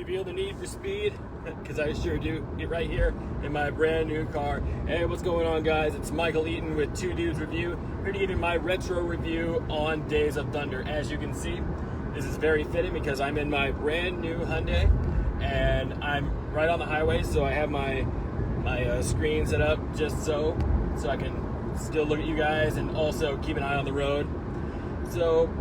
feel the need for speed? Because I sure do, right here in my brand new car. Hey, what's going on, guys? It's Michael Eaton with Two Dudes Review, here to give you my retro review on Days of Thunder. As you can see, this is very fitting because I'm in my brand new Hyundai and I'm right on the highway, so I have my screen set up just so I can still look at you guys and also keep an eye on the road. So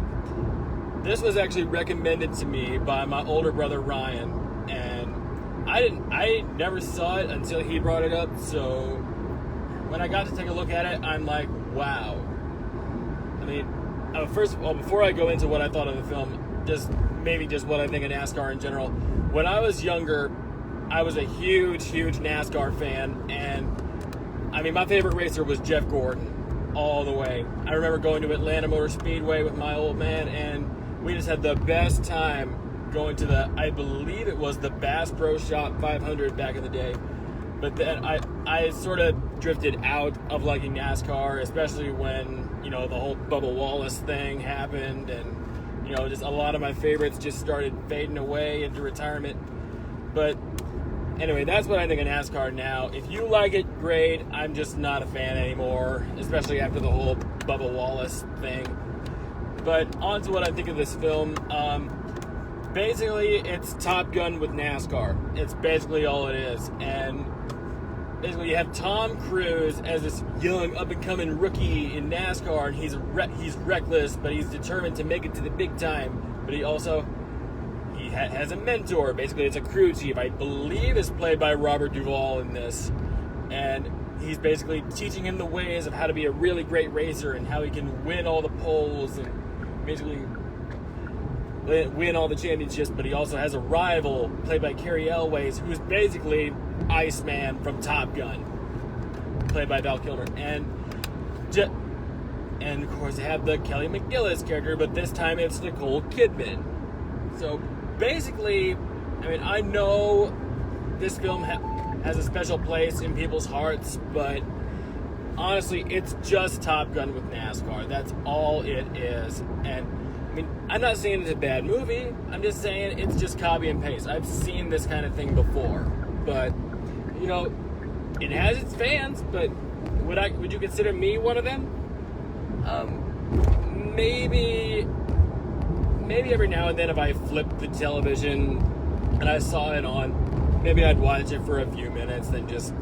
this was actually recommended to me by my older brother Ryan, and I never saw it until he brought it up. So when I got to take a look at it, I'm like, wow. I mean, first of all, before I go into what I thought of the film, just what I think of NASCAR in general. When I was younger, I was a huge NASCAR fan, and I mean, my favorite racer was Jeff Gordon all the way. I remember going to Atlanta Motor Speedway with my old man, and we just had the best time going to I believe it was the Bass Pro Shop 500 back in the day. But then I sort of drifted out of liking NASCAR, especially when, the whole Bubba Wallace thing happened, and, just a lot of my favorites just started fading away into retirement. But anyway, that's what I think of NASCAR now. If you like it, great. I'm just not a fan anymore, especially after the whole Bubba Wallace thing. But on to what I think of this film. Basically, it's Top Gun with NASCAR. It's basically all it is. And basically, you have Tom Cruise as this young, up-and-coming rookie in NASCAR, and he's reckless, but he's determined to make it to the big time. But he also has a mentor. Basically, it's a crew chief. I believe is played by Robert Duvall in this. And he's basically teaching him the ways of how to be a really great racer and how he can win all the poles and basically win all the championships. But he also has a rival played by Carrie Elways, who's basically Iceman from Top Gun, played by Val Kilmer. And of course, they have the Kelly McGillis character, but this time it's Nicole Kidman. So basically, I mean, I know this film has a special place in people's hearts, but honestly, it's just Top Gun with NASCAR. That's all it is. And I mean, I'm not saying it's a bad movie. I'm just saying it's just copy and paste. I've seen this kind of thing before, but it has its fans. But would you consider me one of them? Maybe every now and then, if I flipped the television and I saw it on, maybe I'd watch it for a few minutes, then just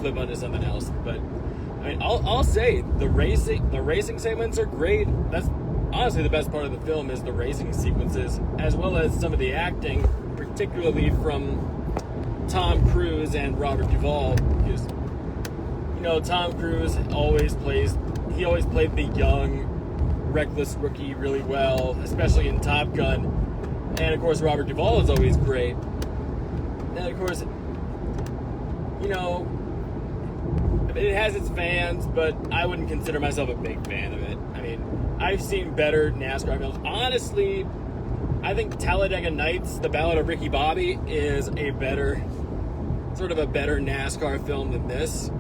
flip onto something else. But I mean, I'll say the racing segments are great. That's honestly the best part of the film, is the racing sequences, as well as some of the acting, particularly from Tom Cruise and Robert Duvall, because Tom Cruise always played the young, reckless rookie really well, especially in Top Gun. And of course, Robert Duvall is always great. And of course, it has its fans, but I wouldn't consider myself a big fan of it. I mean, I've seen better NASCAR films. Honestly, I think Talladega Nights, The Ballad of Ricky Bobby, is a better NASCAR film than this.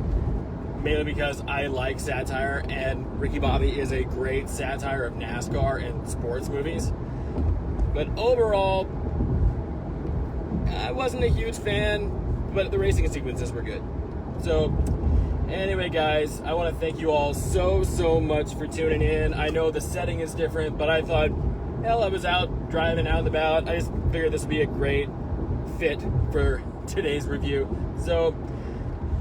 Mainly because I like satire, and Ricky Bobby is a great satire of NASCAR and sports movies. But overall, I wasn't a huge fan, but the racing sequences were good. So, anyway, guys, I want to thank you all so much for tuning in. I know the setting is different, but I thought, hell, I was out driving out and about. I just figured this would be a great fit for today's review. So,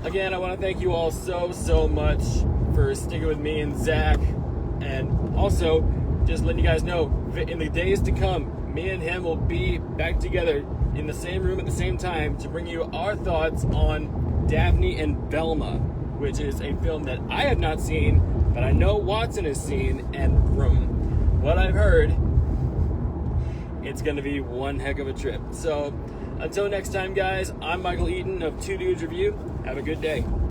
again, I want to thank you all so much for sticking with me and Zach, and also just letting you guys know, in the days to come, me and him will be back together in the same room at the same time to bring you our thoughts on Daphne and Velma, which is a film that I have not seen, but I know Watson has seen, and from what I've heard, it's going to be one heck of a trip. So, until next time, guys, I'm Michael Eaton of Two Dudes Review. Have a good day.